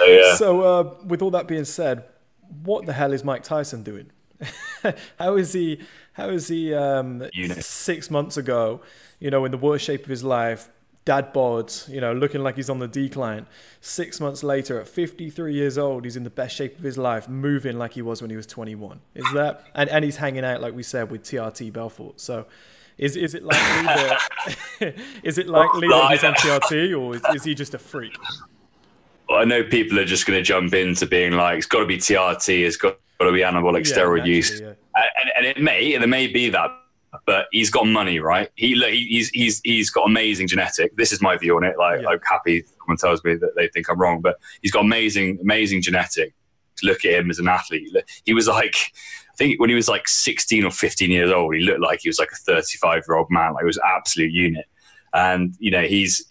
yeah. So with all that being said, what the hell is Mike Tyson doing? How is he? How is he? Unit. 6 months ago, in the worst shape of his life, dad bods, looking like he's on the decline. 6 months later, at 53 years old, he's in the best shape of his life, moving like he was when he was 21. Is that? And he's hanging out, like we said, with TRT Belfort. So, is it likely that he's on TRT, or is he just a freak? Well, I know people are just going to jump into being like, it's got to be TRT, it's got to be anabolic steroid use, and it may be that, but he's got money, right? He's got amazing genetic. This is my view on it. Like, I'm happy someone tells me that they think I'm wrong, but he's got amazing genetic. Look at him as an athlete. He was like, I think when he was like 16 or 15 years old, he looked like he was like a 35-year-old man. Like, he was an absolute unit. And he's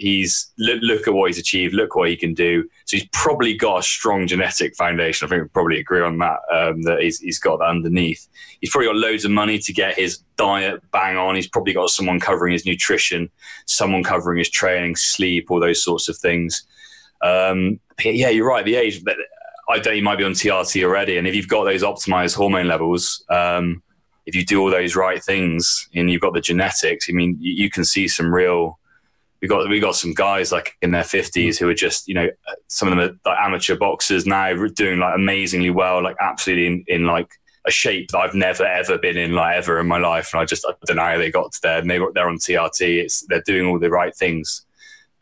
look at what he's achieved, look what he can do. So he's probably got a strong genetic foundation. I think we probably agree on that. That he's got that underneath. He's probably got loads of money to get his diet bang on. He's probably got someone covering his nutrition, someone covering his training, sleep, all those sorts of things. Yeah, you're right. The age, but I doubt he might be on TRT already. And if you've got those optimized hormone levels, if you do all those right things and you've got the genetics, I mean, you can see some real. We got some guys like in their 50s who are just, some of them are like amateur boxers now, doing like amazingly well, like absolutely in like a shape that I've never ever been in, like ever in my life. And I don't know how they got to there. And they're on TRT. They're doing all the right things.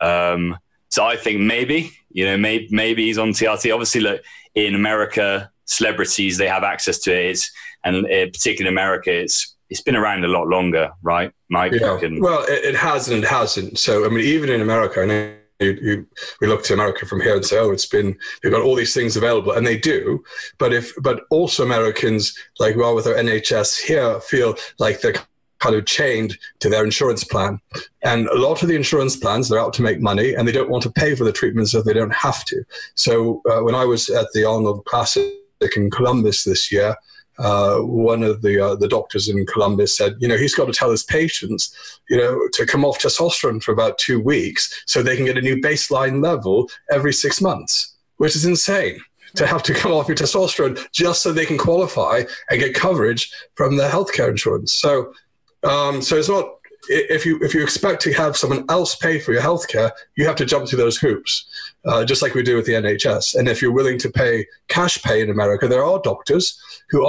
So I think maybe he's on TRT. Obviously, look, in America, celebrities, they have access to it. And particularly in America, it's been around a lot longer, right, Mike? Yeah. Well, it has and it hasn't. So, I mean, even in America, I know we look to America from here and say, oh, they've got all these things available, and they do. But also Americans, like with their NHS here, feel like they're kind of chained to their insurance plan. And a lot of the insurance plans, they're out to make money, and they don't want to pay for the treatments if they don't have to. So when I was at the Arnold Classic in Columbus this year, one of the doctors in Columbus said, he's got to tell his patients, to come off testosterone for about 2 weeks so they can get a new baseline level every 6 months, which is insane to have to come off your testosterone just so they can qualify and get coverage from their healthcare insurance. So it's not, if you expect to have someone else pay for your healthcare, you have to jump through those hoops, just like we do with the NHS. And if you're willing to pay cash pay in America, there are doctors who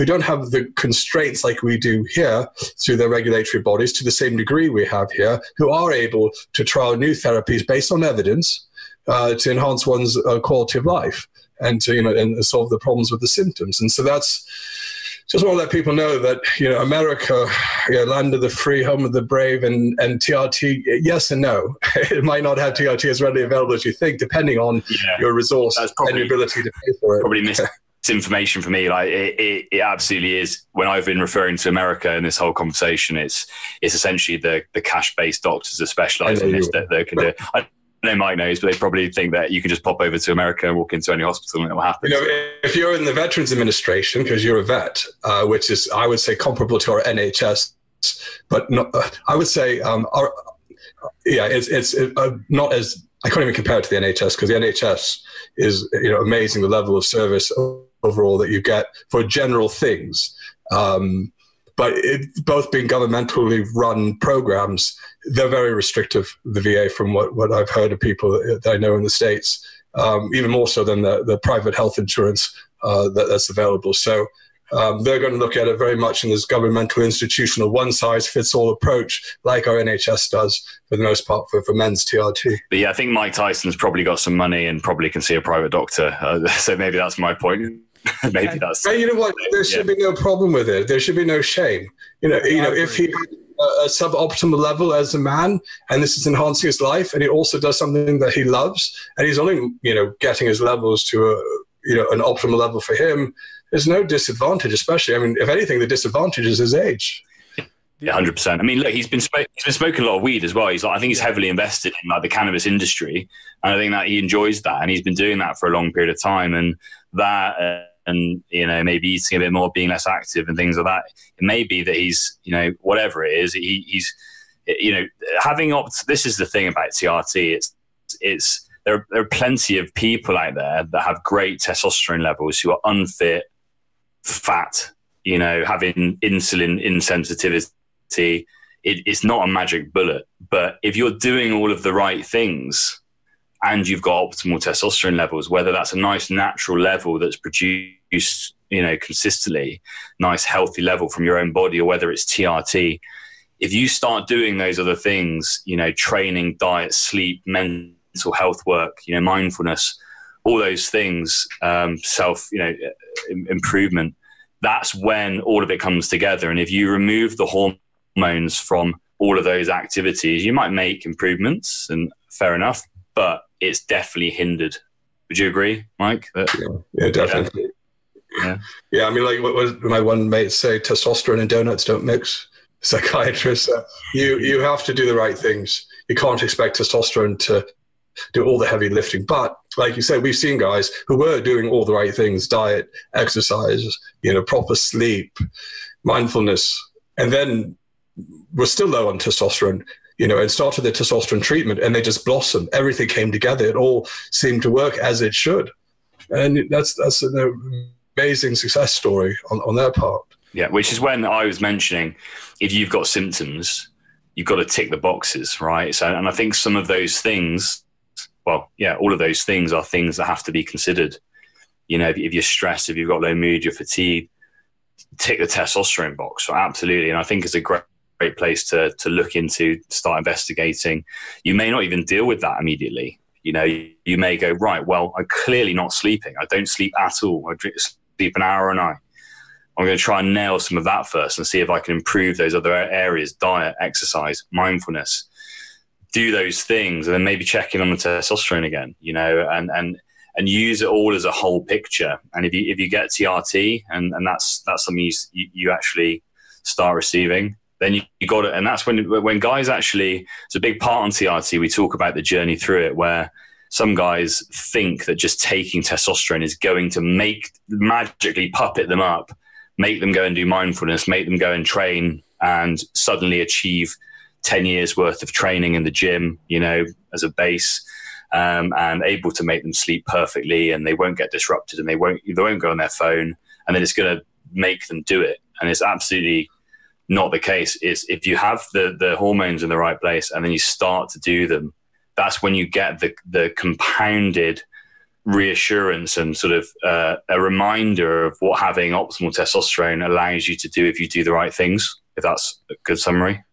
don't have the constraints like we do here through their regulatory bodies to the same degree we have here, who are able to trial new therapies based on evidence to enhance one's quality of life and to and solve the problems with the symptoms. And so that's. Just want to let people know that, America, land of the free, home of the brave, and TRT, yes and no. It might not have TRT as readily available as you think, depending on your resource and your ability to pay for it. Probably misinformation for me. Like it absolutely is. When I've been referring to America in this whole conversation, it's essentially the cash-based doctors that specialize in this that can do it. I know Mike knows, but they probably think that you can just pop over to America and walk into any hospital and it will happen. If you're in the Veterans Administration, because you're a vet, which is, I would say, comparable to our NHS, but not, I would say, it's not as, I can't even compare it to the NHS, because the NHS is, amazing, the level of service overall that you get for general things. But both being governmentally run programs, they're very restrictive, the VA, from what I've heard of people that I know in the States, even more so than the private health insurance that's available. So they're going to look at it very much in this governmental, institutional, one-size-fits-all approach, like our NHS does, for the most part, for men's TRT. But yeah, I think Mike Tyson's probably got some money and probably can see a private doctor. So maybe that's my point. Maybe that's. And you know what? There should be no problem with it. There should be no shame. If he a suboptimal level as a man, and this is enhancing his life, and he also does something that he loves, and he's only getting his levels to an optimal level for him, there's no disadvantage. Especially, I mean, if anything, the disadvantage is his age. Yeah, 100%. I mean, look, he's been smoking a lot of weed as well. I think he's heavily invested in like the cannabis industry, and I think that he enjoys that, and he's been doing that for a long period of time, and that. And maybe eating a bit more, being less active, and things like that. It may be that he's, whatever it is, he's, having this is the thing about TRT. It's there are plenty of people out there that have great testosterone levels who are unfit, fat, having insulin insensitivity. It's not a magic bullet, but if you're doing all of the right things and you've got optimal testosterone levels, whether that's a nice natural level that's produced, consistently, nice healthy level from your own body, or whether it's TRT, if you start doing those other things, training, diet, sleep, mental health work, mindfulness, all those things, improvement, that's when all of it comes together. And if you remove the hormones from all of those activities, you might make improvements, and fair enough, but it's definitely hindered. Would you agree, Mike? Yeah, definitely. Yeah. I mean, like what was my one mate say, testosterone and donuts don't mix. Psychiatrist, you have to do the right things. You can't expect testosterone to do all the heavy lifting. But like you said, we've seen guys who were doing all the right things: diet, exercise, proper sleep, mindfulness, and then were still low on testosterone, and started the testosterone treatment, and they just blossomed. Everything came together. It all seemed to work as it should. And that's an amazing success story on their part. Yeah, which is when I was mentioning, if you've got symptoms, you've got to tick the boxes, right? So, and I think some of those things, all of those things are things that have to be considered. If you're stressed, if you've got low mood, you're fatigued, tick the testosterone box. So absolutely. And I think it's a great place to look into, start investigating. You may not even deal with that immediately. You may go, right, well, I'm clearly not sleeping. I don't sleep at all. I sleep an hour a night. I'm going to try and nail some of that first and see if I can improve those other areas: diet, exercise, mindfulness. Do those things, and then maybe check in on the testosterone again, and use it all as a whole picture. And if you get TRT, and that's something you actually start receiving, then you got it. And that's when guys actually, it's a big part on TRT. We talk about the journey through it, where some guys think that just taking testosterone is going to magically puppet them up, make them go and do mindfulness, make them go and train, and suddenly achieve 10 years worth of training in the gym, as a base, and able to make them sleep perfectly, and they won't get disrupted, and they won't go on their phone, and then it's going to make them do it. And it's absolutely not the case. It's if you have the hormones in the right place and then you start to do them, that's when you get the compounded reassurance and sort of a reminder of what having optimal testosterone allows you to do if you do the right things, if that's a good summary.